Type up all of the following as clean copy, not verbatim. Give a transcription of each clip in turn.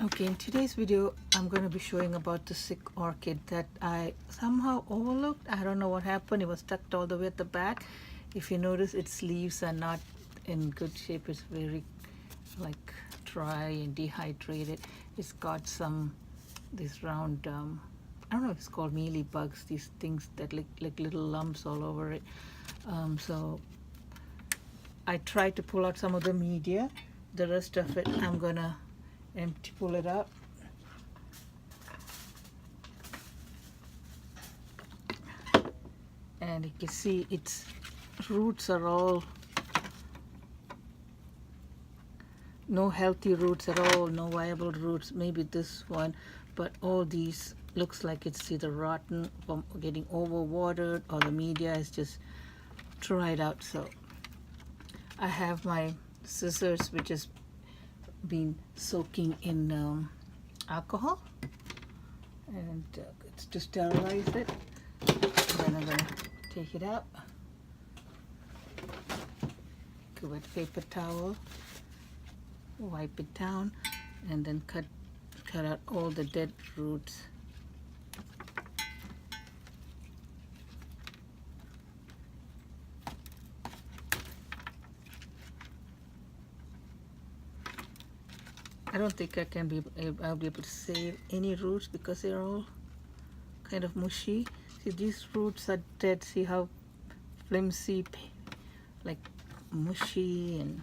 Okay, in today's video, I'm going to be showing about the sick orchid that I somehow overlooked. I don't know what happened. It was tucked all the way at the back. If you notice, its leaves are not in good shape. It's very like dry and dehydrated. It's got these round, I don't know if it's called mealy bugs, these things that look like little lumps all over it. So I tried to pull out some of the media. The rest of it, I'm going to pull it up. And you can see its roots are all no healthy roots at all, no viable roots. Maybe this one, but all these looks like it's either rotten from getting overwatered or the media is just dried out. So I have my scissors, which has been soaking in alcohol, and it's to sterilize it. Then I'm gonna take it out, go with paper towel, wipe it down, and then cut out all the dead roots. I don't think I'll be able to save any roots because they're all kind of mushy. See, these roots are dead. See how flimsy, like mushy, and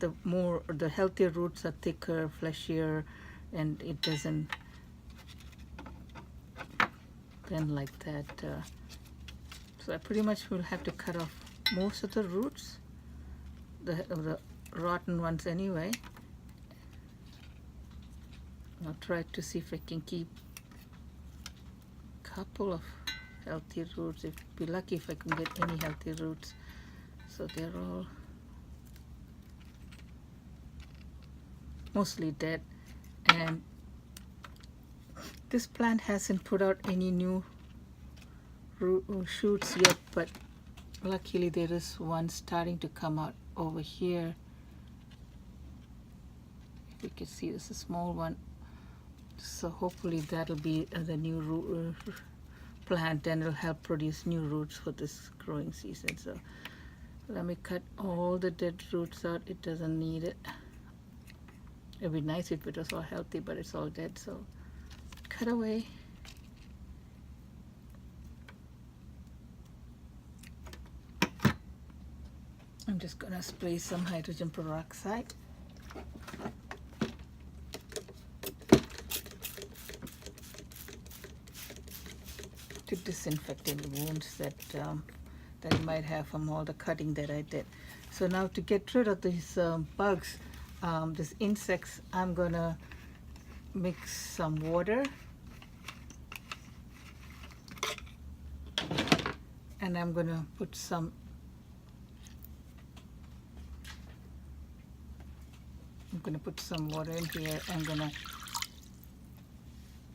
the healthier roots are thicker, fleshier, and it doesn't bend like that. So I pretty much will have to cut off most of the roots, the rotten ones anyway. I'll try to see if I can keep a couple of healthy roots. If be lucky if I can get any healthy roots. So they're all mostly dead, and this plant hasn't put out any new shoots yet, but luckily there is one starting to come out over here. If you can see, this is a small one. So hopefully that'll be the new plant, and it'll help produce new roots for this growing season. So let me cut all the dead roots out. It doesn't need it. It'd be nice if it was all healthy, but it's all dead. So cut away. I'm just gonna spray some hydrogen peroxide. To disinfect any wounds that you might have from all the cutting that I did. So now to get rid of these bugs, these insects, I'm gonna mix some water, and I'm gonna put some water in here. I'm gonna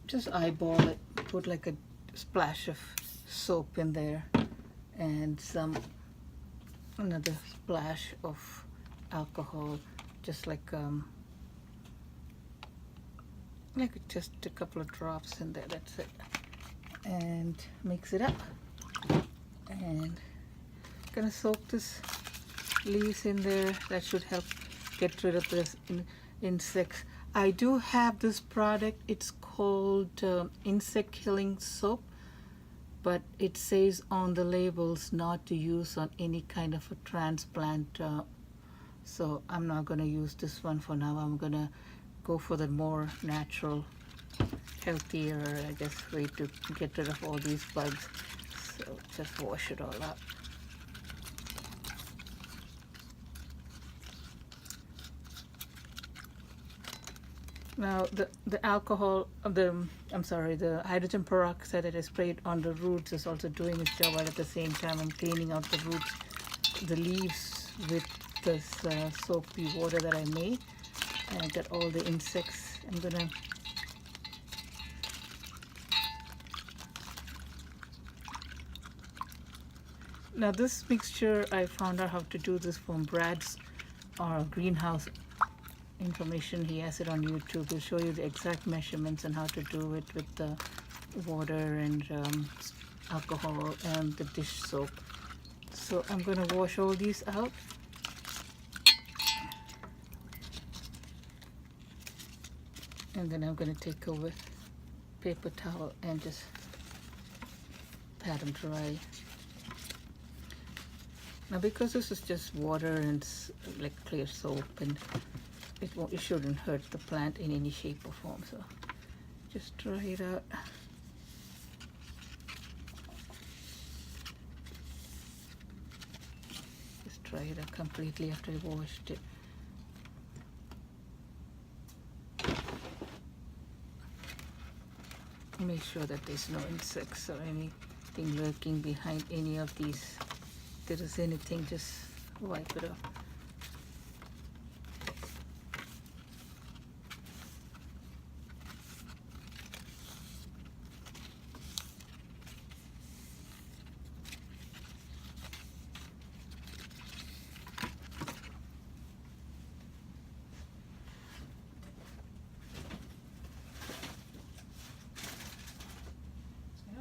just eyeball it, put like a splash of soap in there, and another splash of alcohol, just like just a couple of drops in there. That's it, and mix it up. And gonna soak this leaves in there. That should help get rid of this insects. I do have this product. It's called insect killing soap, but it says on the labels not to use on any kind of a transplant. So I'm not going to use this one for now. I'm going to go for the more natural, healthier, I guess, way to get rid of all these bugs. So just wash it all up. Now the hydrogen peroxide that I sprayed on the roots is also doing its job, while at the same time I'm cleaning out the roots, the leaves, with this soapy water that I made. And I got all the insects. I'm gonna now this mixture, I found out how to do this from Brad's greenhouse information. He has it on YouTube. He'll show you the exact measurements and how to do it with the water and alcohol and the dish soap. So I'm going to wash all these out. And then I'm going to take a paper towel and just pat them dry. Now because this is just water and like clear soap, and it shouldn't hurt the plant in any shape or form, so just dry it out. Just dry it out completely after I washed it. Make sure that there's no insects or anything lurking behind any of these. If there is anything, just wipe it off.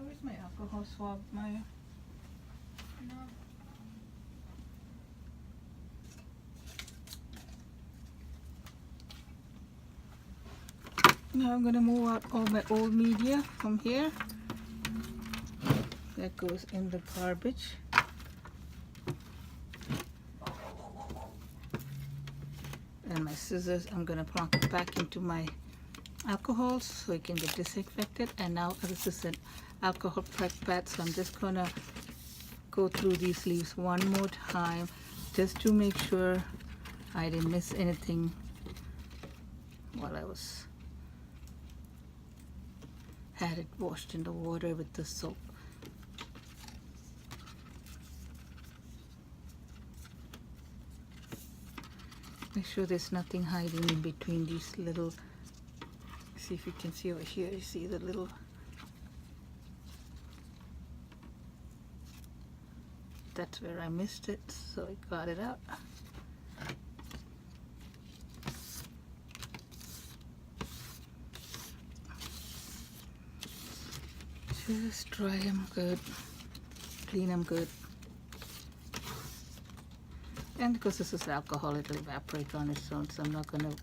Where's my alcohol swab, Maya? No. Now I'm going to move out all my old media from here. That goes in the garbage. And my scissors, I'm going to plunk it back into my alcohol so it can get disinfected. And now this is an alcohol prep pad, so I'm just going to go through these leaves one more time just to make sure I didn't miss anything while I had it washed in the water with the soap. Make sure there's nothing hiding in between these little, see if you can see over here, you see the little, that's where I missed it, so I got it out. Just dry them good, clean them good. And because this is alcohol, it'll evaporate on its own, so I'm not going to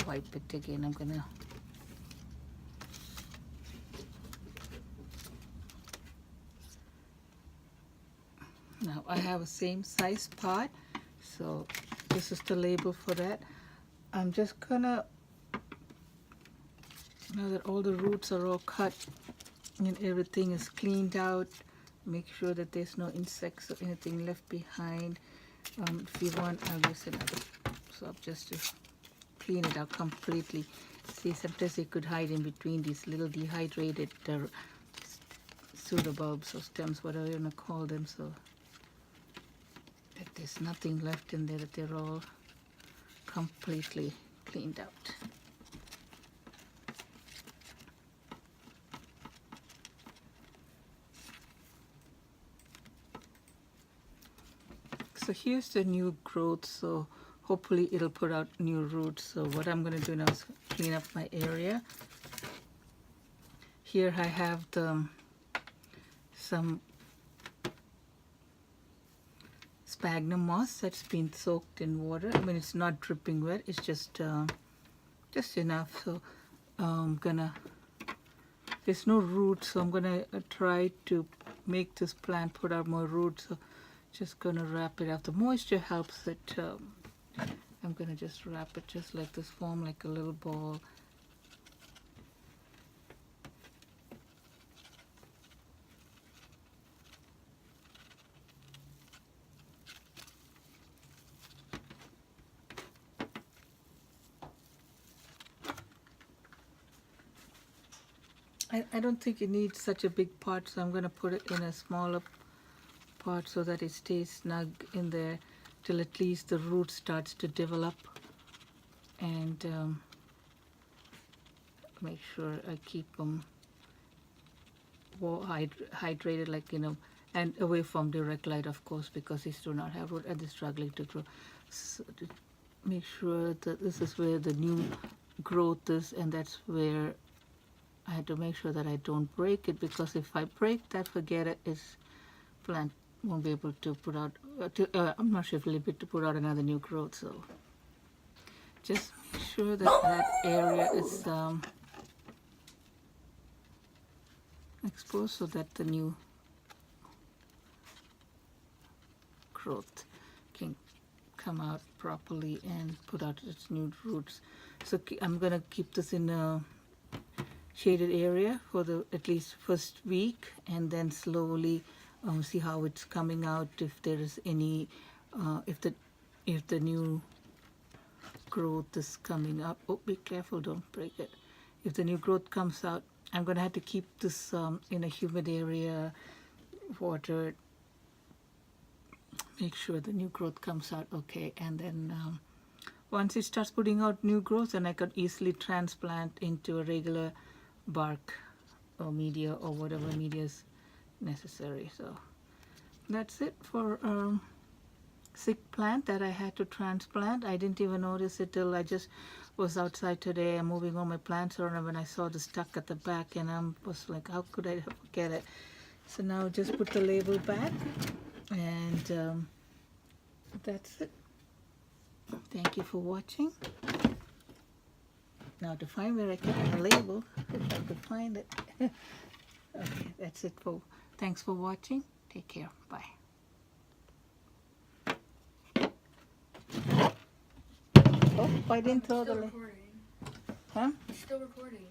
wipe it again. I'm going to now I have a same size pot, so this is the label for that. I'm just gonna, now that all the roots are all cut and everything is cleaned out, make sure that there's no insects or anything left behind. If you want, I'll use it up. So I'll just clean it out completely. See, sometimes it could hide in between these little dehydrated pseudobulbs or stems, whatever you want to call them, so that there's nothing left in there, that they're all completely cleaned out. So here's the new growth, so hopefully it'll put out new roots. So what I'm going to do now is clean up my area. Here I have some sphagnum moss that's been soaked in water. I mean, it's not dripping wet, it's just enough. So I'm gonna, there's no roots, so I'm gonna try to make this plant put out more roots. So just gonna wrap it up. The moisture helps it. I'm gonna just wrap it just like this, form like a little ball. I don't think it needs such a big pot, so I'm going to put it in a smaller pot so that it stays snug in there till at least the root starts to develop, and make sure I keep them hydrated, like, you know, and away from direct light, of course, because these do not have root and they're struggling to grow. So make sure that this is where the new growth is, and that's where I had to make sure that I don't break it, because if I break that, forget it, its plant won't be able to put out, I'm not sure if it'll be able to put out another new growth. So just make sure that that area is exposed so that the new growth can come out properly and put out its new roots. So I'm gonna keep this in a shaded area for the at least first week, and then slowly see how it's coming out, if there is any if the new growth is coming up. Oh, be careful, don't break it. If the new growth comes out, I'm gonna have to keep this in a humid area, watered, make sure the new growth comes out okay, and then once it starts putting out new growth, then I could easily transplant into a regular bark or media or whatever media is necessary. So that's it for sick plant that I had to transplant. I didn't even notice it till I just was outside today. I'm moving all my plants around, and when I saw the stuck at the back, and I was like, how could I forget it? So now just put the label back, and that's it. Thank you for watching. Now to find where I kept my label, if I could find it. Okay, that's it. Thanks for watching. Take care. Bye. Oh, I didn't throw the Still label. recording. Huh? It's still recording.